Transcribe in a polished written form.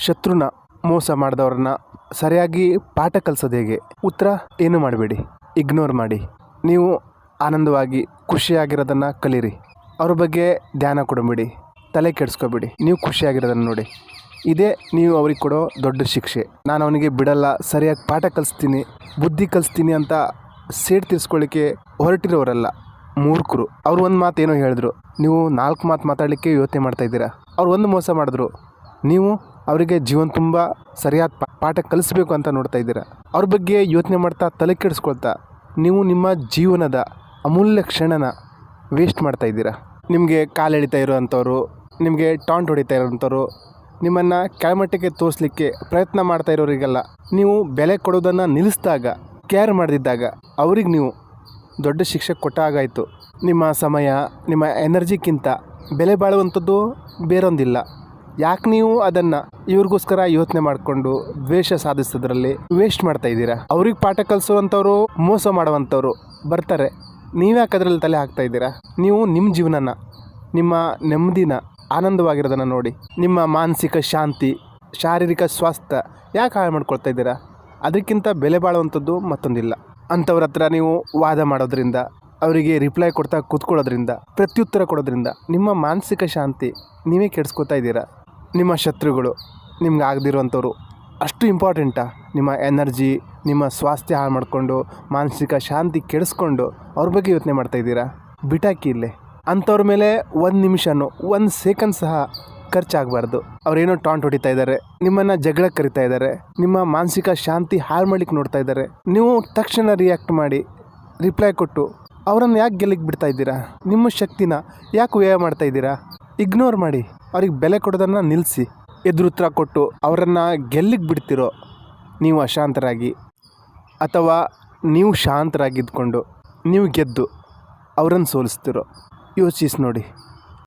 ಶತ್ರುನ ಮೋಸ ಮಾಡಿದವ್ರನ್ನ ಸರಿಯಾಗಿ ಪಾಠ ಕಲಿಸೋದು ಹೇಗೆ? ಉತ್ತರ ಏನು ಮಾಡಬೇಡಿ, ಇಗ್ನೋರ್ ಮಾಡಿ. ನೀವು ಆನಂದವಾಗಿ ಖುಷಿಯಾಗಿರೋದನ್ನು ಕಲೀರಿ. ಅವ್ರ ಬಗ್ಗೆ ಧ್ಯಾನ ಕೊಡಬೇಡಿ, ತಲೆ ಕೆಡಿಸ್ಕೊಬೇಡಿ. ನೀವು ಖುಷಿಯಾಗಿರೋದನ್ನು ನೋಡಿ. ಇದೇ ನೀವು ಅವ್ರಿಗೆ ಕೊಡೋ ದೊಡ್ಡ ಶಿಕ್ಷೆ. ನಾನು ಅವನಿಗೆ ಬಿಡಲ್ಲ, ಸರಿಯಾಗಿ ಪಾಠ ಕಲಿಸ್ತೀನಿ, ಬುದ್ಧಿ ಕಲಿಸ್ತೀನಿ ಅಂತ ಸೇಡ್ ತೀರಿಸ್ಕೊಳ್ಳಿಕ್ಕೆ ಹೊರಟಿರೋರಲ್ಲ, ಮೂರ್ಖರು. ಅವ್ರು ಒಂದು ಮಾತು ಏನೋ ಹೇಳಿದ್ರು, ನೀವು 4 ಮಾತು ಮಾತಾಡಲಿಕ್ಕೆ ಯೋಚನೆ ಮಾಡ್ತಾಯಿದ್ದೀರಾ. ಅವ್ರು ಒಂದು ಮೋಸ ಮಾಡಿದ್ರು, ನೀವು ಅವರಿಗೆ ಜೀವನ ತುಂಬ ಸರಿಯಾದ ಪಾಠ ಕಲಿಸ್ಬೇಕು ಅಂತ ನೋಡ್ತಾ ಇದ್ದೀರಾ. ಅವ್ರ ಬಗ್ಗೆ ಯೋಚನೆ ಮಾಡ್ತಾ ತಲೆ ಕೆಡಿಸ್ಕೊಳ್ತಾ ನೀವು ನಿಮ್ಮ ಜೀವನದ ಅಮೂಲ್ಯ ಕ್ಷಣನ ವೇಸ್ಟ್ ಮಾಡ್ತಾ ಇದ್ದೀರಾ. ನಿಮಗೆ ಕಾಲು ಎಳಿತಾ ಇರೋವಂಥವ್ರು, ನಿಮಗೆ ಟಾಂಟ್ ಹೊಡಿತಾ ಇರೋವಂಥವ್ರು, ನಿಮ್ಮನ್ನು ಕೆಳಮಟ್ಟಕ್ಕೆ ತೋರಿಸ್ಲಿಕ್ಕೆ ಪ್ರಯತ್ನ ಮಾಡ್ತಾ ಇರೋರಿಗೆಲ್ಲ ನೀವು ಬೆಲೆ ಕೊಡೋದನ್ನು ನಿಲ್ಲಿಸಿದಾಗ, ಕೇರ್ ಮಾಡದಿದ್ದಾಗ ಅವ್ರಿಗೆ ನೀವು ದೊಡ್ಡ ಶಿಕ್ಷೆ ಕೊಟ್ಟಾಗಾಯಿತು. ನಿಮ್ಮ ಸಮಯ, ನಿಮ್ಮ ಎನರ್ಜಿಗಿಂತ ಬೆಲೆ ಬಾಳುವಂಥದ್ದು ಬೇರೊಂದಿಲ್ಲ. ಯಾಕೆ ನೀವು ಅದನ್ನು ಇವ್ರಿಗೋಸ್ಕರ ಯೋಚನೆ ಮಾಡಿಕೊಂಡು ದ್ವೇಷ ಸಾಧಿಸೋದ್ರಲ್ಲಿ ವೇಸ್ಟ್ ಮಾಡ್ತಾ ಇದ್ದೀರಾ? ಅವ್ರಿಗೆ ಪಾಠ ಕಲಿಸುವಂಥವ್ರು, ಮೋಸ ಮಾಡುವಂಥವ್ರು ಬರ್ತಾರೆ, ನೀವ್ಯಾಕೆ ಅದರಲ್ಲಿ ತಲೆ ಹಾಕ್ತಾ ಇದ್ದೀರಾ? ನೀವು ನಿಮ್ಮ ಜೀವನನ, ನಿಮ್ಮ ನೆಮ್ಮದಿನ, ಆನಂದವಾಗಿರೋದನ್ನು ನೋಡಿ. ನಿಮ್ಮ ಮಾನಸಿಕ ಶಾಂತಿ, ಶಾರೀರಿಕ ಸ್ವಾಸ್ಥ್ಯ ಯಾಕೆ ಹಾಳು ಮಾಡ್ಕೊಳ್ತಾ ಇದ್ದೀರಾ? ಅದಕ್ಕಿಂತ ಬೆಲೆ ಬಾಳುವಂಥದ್ದು ಮತ್ತೊಂದಿಲ್ಲ. ಅಂಥವ್ರ ಹತ್ರ ನೀವು ವಾದ ಮಾಡೋದ್ರಿಂದ, ಅವರಿಗೆ ರಿಪ್ಲೈ ಕೊಡ್ತಾ ಕೂತ್ಕೊಳ್ಳೋದ್ರಿಂದ, ಪ್ರತ್ಯುತ್ತರ ಕೊಡೋದ್ರಿಂದ ನಿಮ್ಮ ಮಾನಸಿಕ ಶಾಂತಿ ನೀವೇ ಕೆಡಿಸ್ಕೊತಾ ಇದ್ದೀರಾ. ನಿಮ್ಮ ಶತ್ರುಗಳು ನಿಮ್ಗೆ ಆಗದಿರುವಂಥವ್ರು ಅಷ್ಟು ಇಂಪಾರ್ಟೆಂಟಾ? ನಿಮ್ಮ ಎನರ್ಜಿ, ನಿಮ್ಮ ಸ್ವಾಸ್ಥ್ಯ ಹಾಳು ಮಾಡಿಕೊಂಡು ಮಾನಸಿಕ ಶಾಂತಿ ಕೆಡಿಸ್ಕೊಂಡು ಅವ್ರ ಬಗ್ಗೆ ಯೋಚನೆ ಮಾಡ್ತಾ ಇದ್ದೀರಾ? ಬಿಟಾಕಿ ಇಲ್ಲೇ. ಅಂಥವ್ರ ಮೇಲೆ 1 ನಿಮಿಷನೂ 1 ಸೆಕೆಂಡ್ ಸಹ ಖರ್ಚಾಗಬಾರ್ದು. ಅವರೇನೋ ಟಾಂಟ್ ಹೊಡಿತಾ ಇದ್ದಾರೆ, ನಿಮ್ಮನ್ನು ಜಗಳಕ್ಕೆ ಕರಿತಾ ಇದ್ದಾರೆ, ನಿಮ್ಮ ಮಾನಸಿಕ ಶಾಂತಿ ಹಾಳು ಮಾಡ್ಲಿಕ್ಕೆ ನೋಡ್ತಾ ಇದ್ದಾರೆ. ನೀವು ತಕ್ಷಣ ರಿಯಾಕ್ಟ್ ಮಾಡಿ, ರಿಪ್ಲೈ ಕೊಟ್ಟು ಅವರನ್ನು ಯಾಕೆ ಗೆಲ್ಲಿಗೆ ಬಿಡ್ತಾ ಇದ್ದೀರಾ? ನಿಮ್ಮ ಶಕ್ತಿನ ಯಾಕೆ ವ್ಯಯ ಮಾಡ್ತಾ ಇದ್ದೀರಾ? ಇಗ್ನೋರ್ ಮಾಡಿ, ಅವ್ರಿಗೆ ಬೆಲೆ ಕೊಡೋದನ್ನು ನಿಲ್ಲಿಸಿ. ಎದುರುತ್ತರ ಕೊಟ್ಟು ಅವರನ್ನು ಗೆಲ್ಲಿಗೆ ಬಿಡ್ತಿರೋ ನೀವು ಅಶಾಂತರಾಗಿ, ಅಥವಾ ನೀವು ಶಾಂತರಾಗಿದ್ದುಕೊಂಡು ನೀವು ಗೆದ್ದು ಅವರನ್ನು ಸೋಲಿಸ್ತಿರೋ? ಯೋಚಿಸಿ ನೋಡಿ.